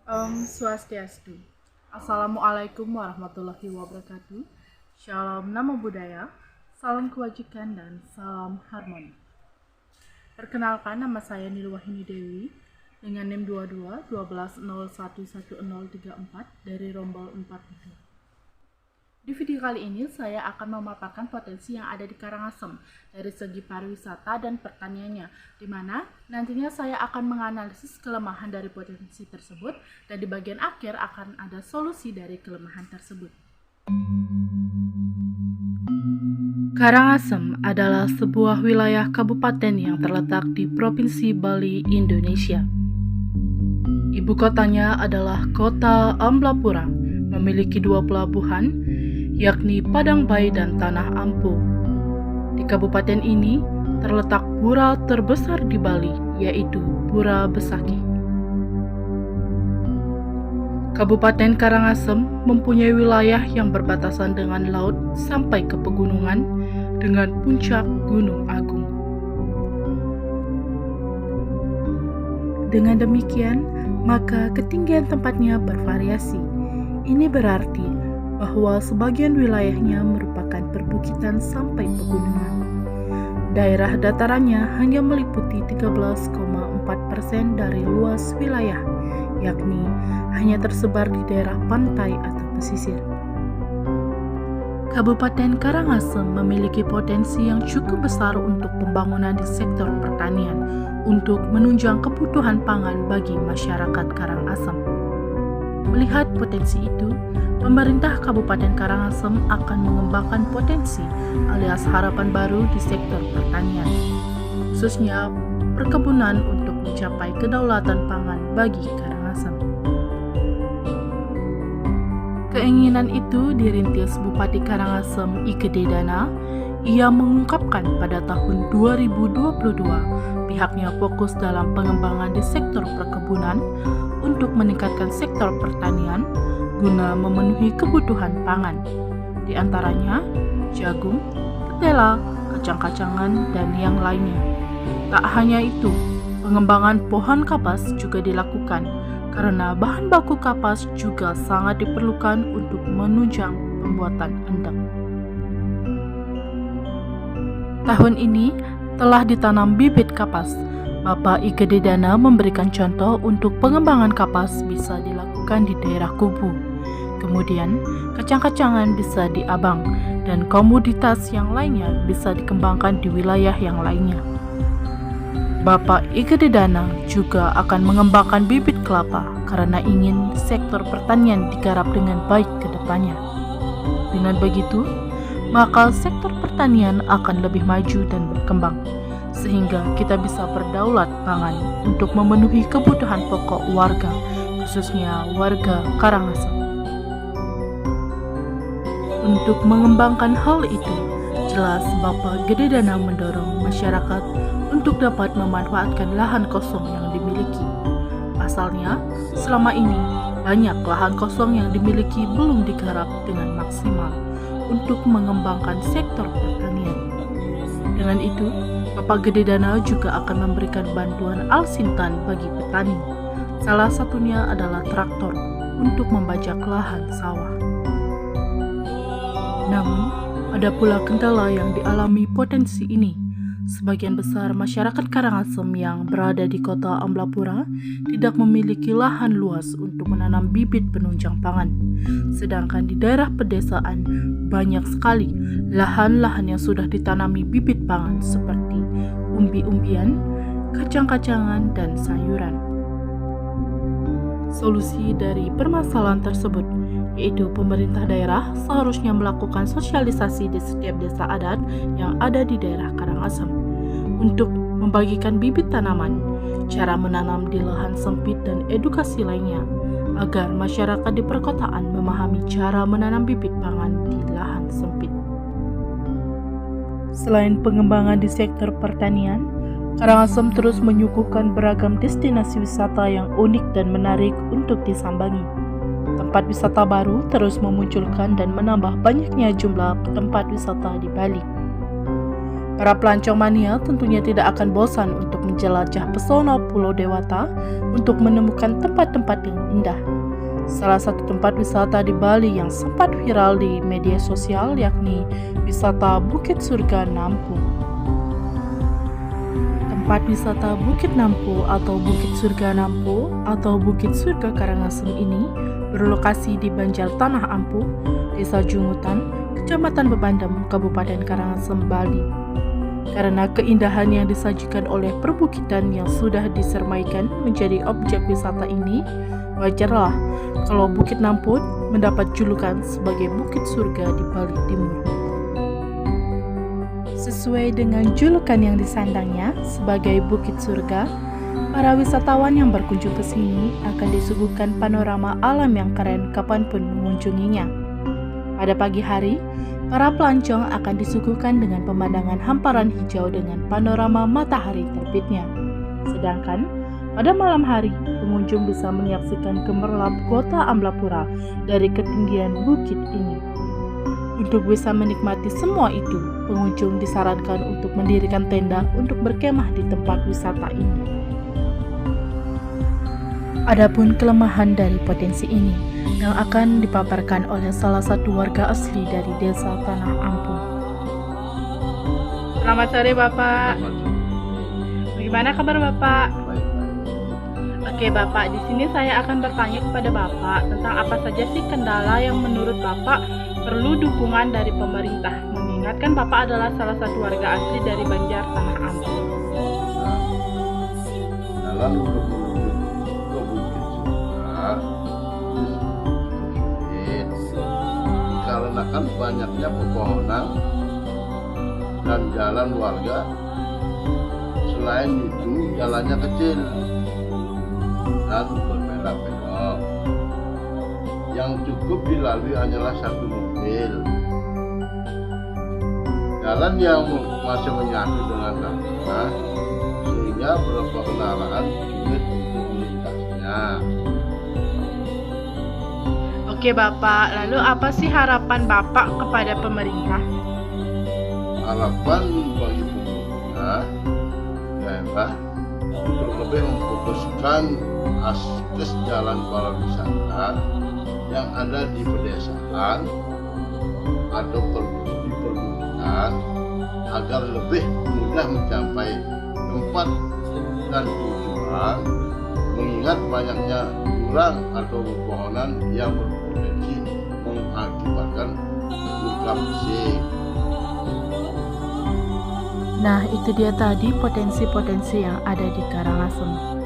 Swastiastu. Assalamualaikum warahmatullahi wabarakatuh. Shalom Namo Buddhaya, salam kebajikan dan salam harmoni. Perkenalkan, nama saya Nilwahini Dewi dengan NIM 22 12011034 dari Rombol 42. Di video kali ini saya akan memaparkan potensi yang ada di Karangasem dari segi pariwisata dan pertaniannya, di mana nantinya saya akan menganalisis kelemahan dari potensi tersebut dan di bagian akhir akan ada solusi dari kelemahan tersebut. Karangasem adalah sebuah wilayah kabupaten yang terletak di Provinsi Bali, Indonesia. Ibu kotanya adalah Kota Amblapura, memiliki 2 pelabuhan, yakni Padang Bayi dan Tanah Ampo. Di kabupaten ini terletak pura terbesar di Bali, yaitu Pura Besaki. Kabupaten Karangasem mempunyai wilayah yang berbatasan dengan laut sampai ke pegunungan dengan puncak Gunung Agung. Dengan demikian, maka ketinggian tempatnya bervariasi. Ini berarti bahwa sebagian wilayahnya merupakan perbukitan sampai pegunungan. Daerah datarannya hanya meliputi 13,4% dari luas wilayah, yakni hanya tersebar di daerah pantai atau pesisir. Kabupaten Karangasem memiliki potensi yang cukup besar untuk pembangunan di sektor pertanian untuk menunjang kebutuhan pangan bagi masyarakat Karangasem. Melihat potensi itu, pemerintah Kabupaten Karangasem akan mengembangkan potensi alias harapan baru di sektor pertanian, khususnya perkebunan untuk mencapai kedaulatan pangan bagi Karangasem. Keinginan itu dirintis Bupati Karangasem Ike Dedana. Ia mengungkapkan pada tahun 2022 pihaknya fokus dalam pengembangan di sektor perkebunan untuk meningkatkan sektor pertanian guna memenuhi kebutuhan pangan, di antaranya jagung, ketela, kacang-kacangan, dan yang lainnya. Tak hanya itu, pengembangan pohon kapas juga dilakukan karena bahan baku kapas juga sangat diperlukan untuk menunjang pembuatan endek. Tahun ini telah ditanam bibit kapas. Bapak Ike Dedana memberikan contoh untuk pengembangan kapas bisa dilakukan di daerah Kubu. Kemudian, kacang-kacangan bisa di Abang, dan komoditas yang lainnya bisa dikembangkan di wilayah yang lainnya. Bapak Ike Dedana juga akan mengembangkan bibit kelapa karena ingin sektor pertanian digarap dengan baik ke depannya. Dengan begitu, maka sektor pertanian akan lebih maju dan berkembang, sehingga kita bisa berdaulat pangan untuk memenuhi kebutuhan pokok warga, khususnya warga Karangasem. Untuk mengembangkan hal itu, jelas Bapak Gede Dana mendorong masyarakat untuk dapat memanfaatkan lahan kosong yang dimiliki. Pasalnya, selama ini banyak lahan kosong yang dimiliki belum digarap dengan maksimal untuk mengembangkan sektor pertanian. Dengan itu, Bapak Gede Dana juga akan memberikan bantuan alsintan bagi petani. Salah satunya adalah traktor untuk membajak lahan sawah. Namun, ada pula kendala yang dialami potensi ini. Sebagian besar masyarakat Karangasem yang berada di Kota Amblapura tidak memiliki lahan luas untuk menanam bibit penunjang pangan. Sedangkan di daerah pedesaan banyak sekali lahan-lahan yang sudah ditanami bibit pangan seperti umbi-umbian, kacang-kacangan, dan sayuran. Solusi dari permasalahan tersebut yaitu pemerintah daerah seharusnya melakukan sosialisasi di setiap desa adat yang ada di daerah Karangasem untuk membagikan bibit tanaman, cara menanam di lahan sempit, dan edukasi lainnya agar masyarakat di perkotaan memahami cara menanam bibit pangan di lahan sempit. Selain pengembangan di sektor pertanian, Karangasem terus menyuguhkan beragam destinasi wisata yang unik dan menarik untuk disambangi. Tempat wisata baru terus memunculkan dan menambah banyaknya jumlah tempat wisata di Bali. Para pelancong mania tentunya tidak akan bosan untuk menjelajah pesona Pulau Dewata untuk menemukan tempat-tempat yang indah. Salah satu tempat wisata di Bali yang sempat viral di media sosial yakni wisata Bukit Surga Nampu. Tempat wisata Bukit Nampu atau Bukit Surga Nampu atau Bukit Surga Karangasem ini berlokasi di Banjar Tanah Ampu, Desa Jungutan, Kecamatan Bebandem, Kabupaten Karangasem, Bali. Karena keindahan yang disajikan oleh perbukitan yang sudah disermaikan menjadi objek wisata ini, wajarlah kalau Bukit Nampu mendapat julukan sebagai Bukit Surga di Bali Timur. Sesuai dengan julukan yang disandangnya sebagai Bukit Surga, para wisatawan yang berkunjung ke sini akan disuguhkan panorama alam yang keren kapanpun mengunjunginya. Pada pagi hari, para pelancong akan disuguhkan dengan pemandangan hamparan hijau dengan panorama matahari terbitnya. Sedangkan pada malam hari, pengunjung bisa menyaksikan gemerlap kota Amblapura dari ketinggian bukit ini. Untuk bisa menikmati semua itu, pengunjung disarankan untuk mendirikan tenda untuk berkemah di tempat wisata ini. Adapun kelemahan dari potensi ini yang akan dipaparkan oleh salah satu warga asli dari Desa Tanah Ampu. Selamat sore Bapak. Bagaimana kabar Bapak? Oke Bapak, di sini saya akan bertanya kepada Bapak tentang apa saja sih kendala yang menurut Bapak perlu dukungan dari pemerintah. Mengingatkan Bapak adalah salah satu warga asli dari Banjar Tanah Ampu. Dalam untuk menuju ke Bukit Surga, karena kan banyaknya pepohonan dan jalan warga. Selain itu jalannya kecil dan berbelok-belok. Yang cukup dilalui hanyalah satu mobil. Jalan yang masih menyatu dengan tanah, sehingga beberapa kendaraan sulit untuk melintasinya. Oke Bapak, lalu apa sih harapan Bapak kepada pemerintah? Harapan bagi pemerintah daerah untuk lebih memfokuskan akses jalan para wisata yang ada di pedesaan atau di perbukitan agar lebih mudah mencapai tempat dan tujuan, mengingat banyaknya jurang atau pepohonan yang berpotensi mengakibatkan luka fisik. Nah, itu dia tadi potensi-potensi yang ada di Karangasem.